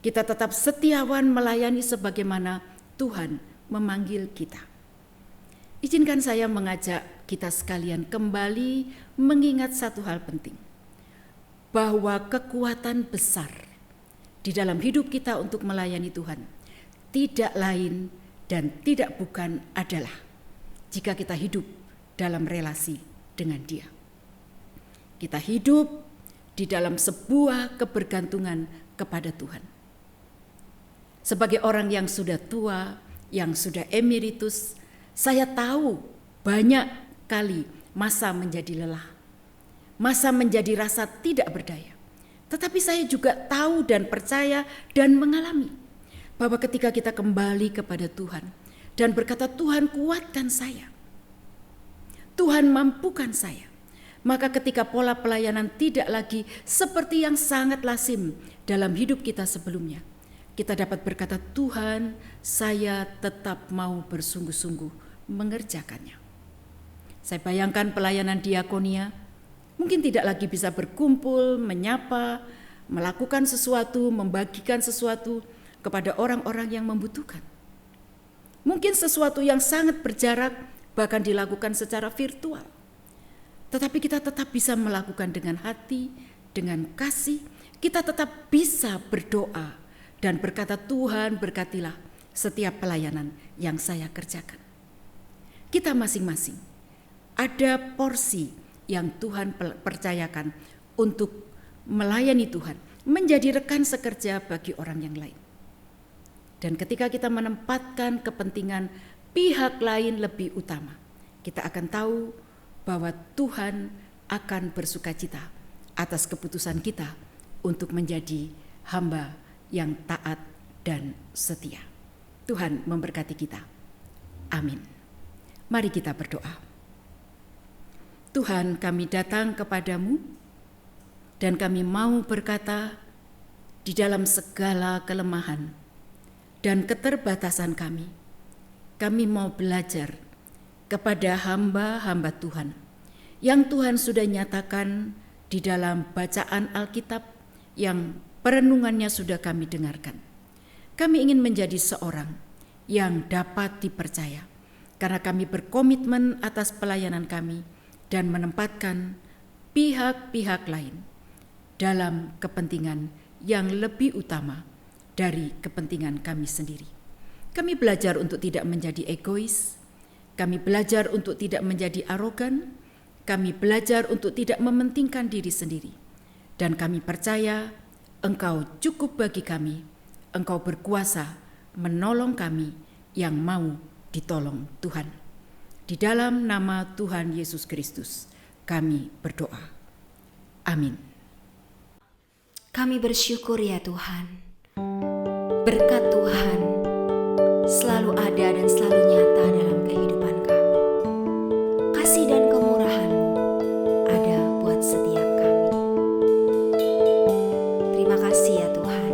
Speaker 2: Kita tetap setiawan melayani sebagaimana Tuhan memanggil kita. Izinkan saya mengajak kita sekalian kembali mengingat satu hal penting, bahwa kekuatan besar di dalam hidup kita untuk melayani Tuhan tidak lain dan tidak bukan adalah jika kita hidup dalam relasi dengan Dia. Kita hidup di dalam sebuah kebergantungan kepada Tuhan. Sebagai orang yang sudah tua, yang sudah emeritus, saya tahu banyak kali masa menjadi lelah, masa menjadi rasa tidak berdaya. Tetapi saya juga tahu dan percaya dan mengalami bahwa ketika kita kembali kepada Tuhan dan berkata, Tuhan kuatkan saya, Tuhan mampukan saya, maka ketika pola pelayanan tidak lagi seperti yang sangat lazim dalam hidup kita sebelumnya, kita dapat berkata, Tuhan, saya tetap mau bersungguh-sungguh mengerjakannya. Saya bayangkan pelayanan diakonia mungkin tidak lagi bisa berkumpul, menyapa, melakukan sesuatu, membagikan sesuatu kepada orang-orang yang membutuhkan. Mungkin sesuatu yang sangat berjarak bahkan dilakukan secara virtual. Tetapi kita tetap bisa melakukan dengan hati, dengan kasih. Kita tetap bisa berdoa dan berkata, Tuhan berkatilah setiap pelayanan yang saya kerjakan. Kita masing-masing ada porsi yang Tuhan percayakan untuk melayani Tuhan, menjadi rekan sekerja bagi orang yang lain. Dan ketika kita menempatkan kepentingan pihak lain lebih utama, kita akan tahu bahwa Tuhan akan bersukacita atas keputusan kita untuk menjadi hamba yang taat dan setia. Tuhan memberkati kita. Amin. Mari kita berdoa. Tuhan, kami datang kepadamu dan kami mau berkata, di dalam segala kelemahan dan keterbatasan kami mau belajar kepada hamba-hamba Tuhan yang Tuhan sudah nyatakan di dalam bacaan Alkitab yang perenungannya sudah kami dengarkan. Kami ingin menjadi seorang yang dapat dipercaya karena kami berkomitmen atas pelayanan kami dan menempatkan pihak-pihak lain dalam kepentingan yang lebih utama dari kepentingan kami sendiri. Kami belajar untuk tidak menjadi egois, kami belajar untuk tidak menjadi arogan, kami belajar untuk tidak mementingkan diri sendiri. Dan kami percaya Engkau cukup bagi kami, Engkau berkuasa menolong kami yang mau ditolong Tuhan. Di dalam nama Tuhan Yesus Kristus kami berdoa. Amin.
Speaker 1: Kami bersyukur ya Tuhan. Berkat Tuhan selalu ada dan selalu nyata dalam kehidupan kami. Kasih dan kemurahan-Mu ada buat setiap kami. Terima kasih ya Tuhan.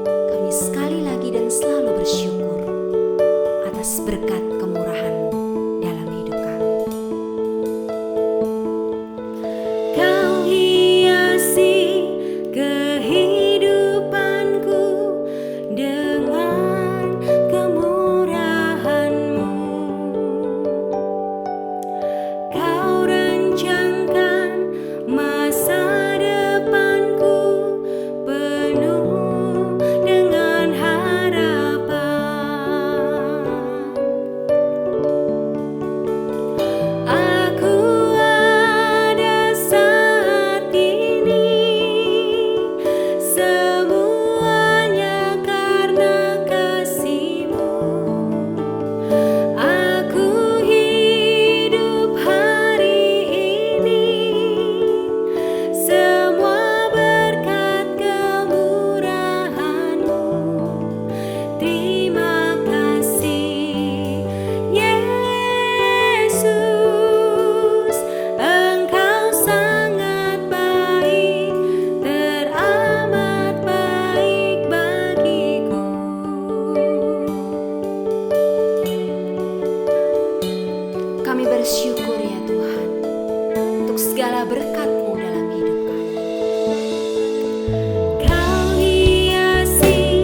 Speaker 1: Kami sekali lagi dan selalu bersyukur atas berkat kemurahan-Mu dalam hidup kami. Kau hiasi kehidupanku dengan kemurahan-Mu. Kau rencangkan masa depanku penuh dengan harapan. Aku ada saat ini, semuanya karena kasih-Mu. Aku hidup hari ini, semua berkat kemurahan-Mu. Terima kasih Yesus, Engkau sangat baik, teramat baik bagiku. Kami bersyukur ya Tuhan untuk segala berkat-Mu dalam hidup kami. Kau hiasi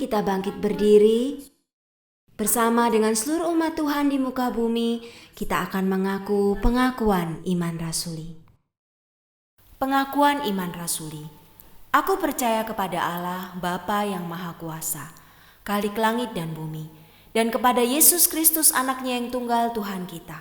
Speaker 1: kita bangkit berdiri. Bersama dengan seluruh umat Tuhan di muka bumi, kita akan mengaku pengakuan iman rasuli. Pengakuan iman rasuli. Aku percaya kepada Allah, Bapa yang Maha Kuasa, Khalik langit dan bumi, dan kepada Yesus Kristus anaknya yang tunggal Tuhan kita,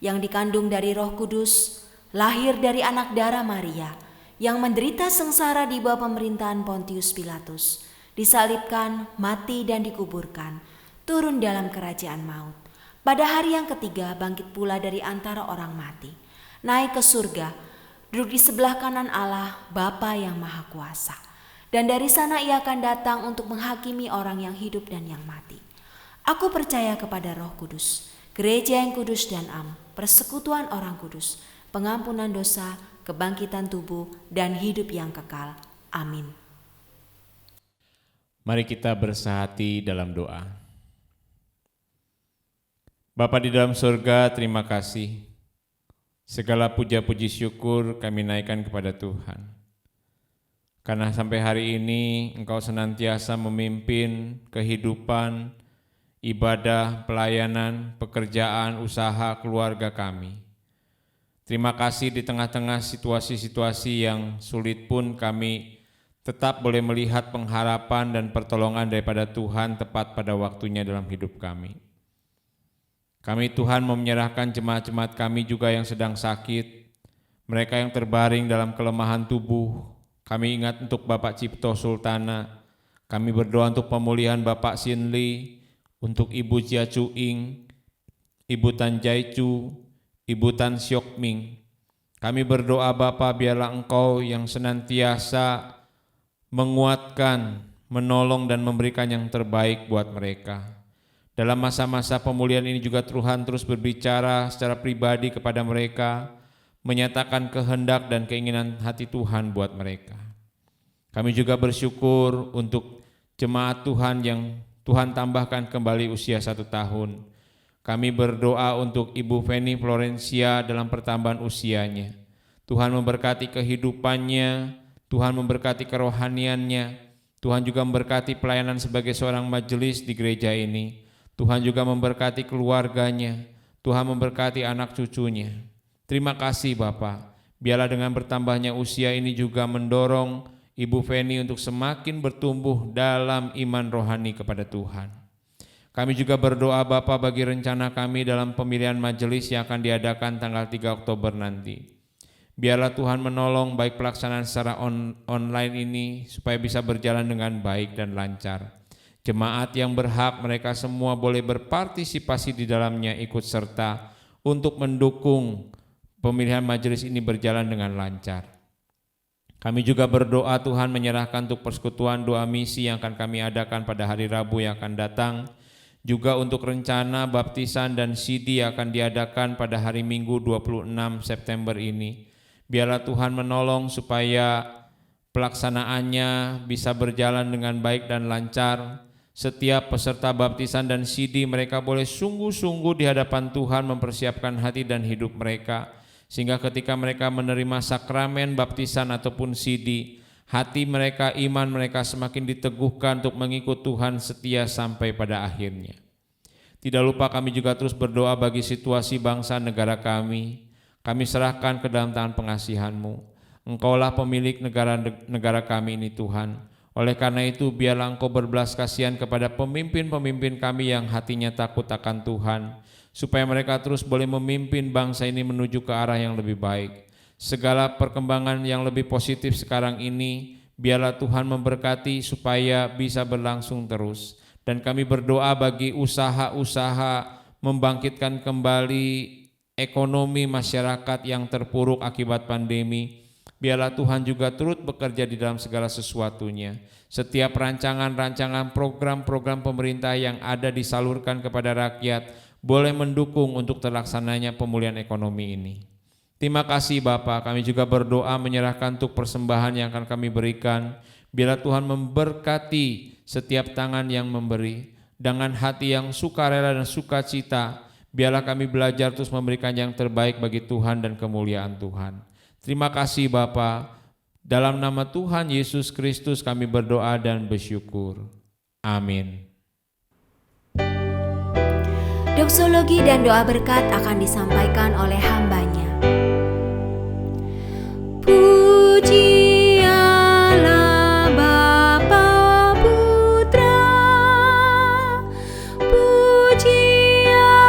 Speaker 1: yang dikandung dari Roh Kudus, lahir dari anak darah Maria, yang menderita sengsara di bawah pemerintahan Pontius Pilatus, disalibkan, mati dan dikuburkan, turun dalam kerajaan maut. Pada hari yang ketiga bangkit pula dari antara orang mati, naik ke surga, duduk di sebelah kanan Allah, Bapa yang Maha Kuasa. Dan dari sana ia akan datang untuk menghakimi orang yang hidup dan yang mati. Aku percaya kepada Roh Kudus, gereja yang kudus dan am, persekutuan orang kudus, pengampunan dosa, kebangkitan tubuh, dan hidup yang kekal. Amin.
Speaker 3: Mari kita bersahati dalam doa. Bapa di dalam surga, terima kasih. Segala puja-puji syukur kami naikkan kepada Tuhan. Karena sampai hari ini Engkau senantiasa memimpin kehidupan, ibadah, pelayanan, pekerjaan, usaha, keluarga kami. Terima kasih di tengah-tengah situasi-situasi yang sulit pun kami tetap boleh melihat pengharapan dan pertolongan daripada Tuhan tepat pada waktunya dalam hidup kami. Kami Tuhan mau menyerahkan jemaat-jemaat kami juga yang sedang sakit, mereka yang terbaring dalam kelemahan tubuh. Kami ingat untuk Bapak Cipto Sultana, kami berdoa untuk pemulihan Bapak Sinli, untuk Ibu Jia Cuing, Ibu Tan Jaicu, Ibu Tan Siok Ming. Kami berdoa Bapa, biarlah Engkau yang senantiasa menguatkan, menolong dan memberikan yang terbaik buat mereka. Dalam masa-masa pemulihan ini juga Tuhan terus berbicara secara pribadi kepada mereka, menyatakan kehendak dan keinginan hati Tuhan buat mereka. Kami juga bersyukur untuk jemaat Tuhan yang Tuhan tambahkan kembali usia 1 tahun. Kami berdoa untuk Ibu Feni Florencia dalam pertambahan usianya. Tuhan memberkati kehidupannya, Tuhan memberkati kerohaniannya, Tuhan juga memberkati pelayanan sebagai seorang majelis di gereja ini. Tuhan juga memberkati keluarganya, Tuhan memberkati anak cucunya. Terima kasih Bapa, biarlah dengan bertambahnya usia ini juga mendorong Ibu Feni untuk semakin bertumbuh dalam iman rohani kepada Tuhan. Kami juga berdoa Bapa bagi rencana kami dalam pemilihan majelis yang akan diadakan tanggal 3 Oktober nanti. Biarlah Tuhan menolong baik pelaksanaan secara online ini supaya bisa berjalan dengan baik dan lancar. Jemaat yang berhak mereka semua boleh berpartisipasi di dalamnya, ikut serta untuk mendukung pemilihan majelis ini berjalan dengan lancar. Kami juga berdoa Tuhan menyerahkan untuk persekutuan doa misi yang akan kami adakan pada hari Rabu yang akan datang, juga untuk rencana baptisan dan CD yang akan diadakan pada hari Minggu 26 September ini. Biarlah Tuhan menolong supaya pelaksanaannya bisa berjalan dengan baik dan lancar. Setiap peserta baptisan dan CD mereka boleh sungguh-sungguh di hadapan Tuhan mempersiapkan hati dan hidup mereka, sehingga ketika mereka menerima sakramen baptisan ataupun CD, hati mereka, iman mereka semakin diteguhkan untuk mengikut Tuhan setia sampai pada akhirnya. Tidak lupa kami juga terus berdoa bagi situasi bangsa negara kami. Kami serahkan ke dalam tangan pengasihan-Mu. Engkaulah pemilik negara kami ini Tuhan. Oleh karena itu biarlah Engkau berbelas kasihan kepada pemimpin-pemimpin kami yang hatinya takut akan Tuhan, supaya mereka terus boleh memimpin bangsa ini menuju ke arah yang lebih baik. Segala perkembangan yang lebih positif sekarang ini, biarlah Tuhan memberkati supaya bisa berlangsung terus. Dan kami berdoa bagi usaha-usaha membangkitkan kembali ekonomi masyarakat yang terpuruk akibat pandemi. Biarlah Tuhan juga turut bekerja di dalam segala sesuatunya. Setiap rancangan-rancangan program-program pemerintah yang ada disalurkan kepada rakyat boleh mendukung untuk terlaksananya pemulihan ekonomi ini. Terima kasih Bapa, kami juga berdoa menyerahkan untuk persembahan yang akan kami berikan. Biarlah Tuhan memberkati setiap tangan yang memberi. Dengan hati yang sukarela dan sukacita, biarlah kami belajar terus memberikan yang terbaik bagi Tuhan dan kemuliaan Tuhan. Terima kasih Bapa, dalam nama Tuhan Yesus Kristus kami berdoa dan bersyukur. Amin.
Speaker 1: Doksologi dan doa berkat akan disampaikan oleh hambanya. Pujilah Bapa Putra, pujilah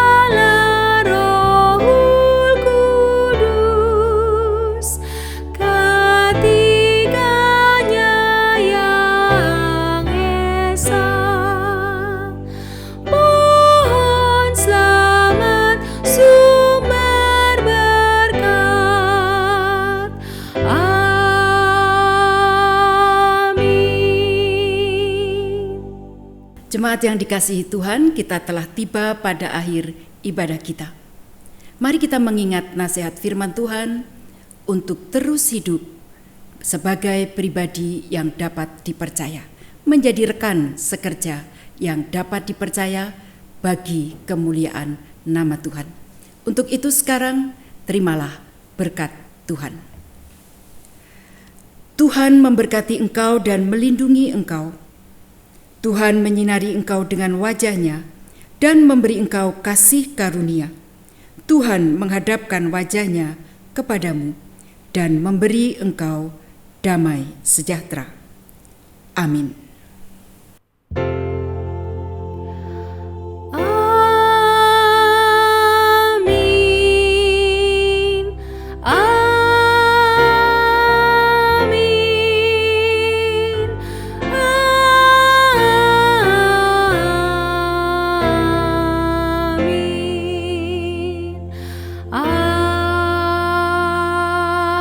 Speaker 1: Rohul Kudus, ketiganya yang esa. Pohon selamat, sumber berkat. Amin.
Speaker 2: Jemaat yang dikasihi Tuhan, kita telah tiba pada akhir ibadah kita. Mari kita mengingat nasihat firman Tuhan untuk terus hidup sebagai pribadi yang dapat dipercaya, menjadi rekan sekerja yang dapat dipercaya bagi kemuliaan nama Tuhan. Untuk itu sekarang terimalah berkat Tuhan. Tuhan memberkati engkau dan melindungi engkau. Tuhan menyinari engkau dengan wajah-Nya dan memberi engkau kasih karunia. Tuhan menghadapkan wajah-Nya kepadamu dan memberi engkau damai sejahtera. Amin.
Speaker 1: Amin. Amin. Amin.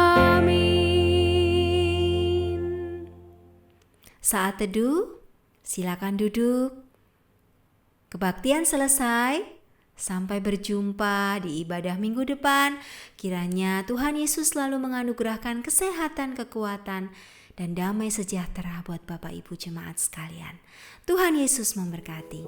Speaker 1: Amin. Saat teduh, silakan duduk. Kebaktian selesai. Sampai berjumpa di ibadah minggu depan. Kiranya Tuhan Yesus selalu menganugerahkan kesehatan, kekuatan, dan damai sejahtera buat Bapak Ibu jemaat sekalian. Tuhan Yesus memberkati.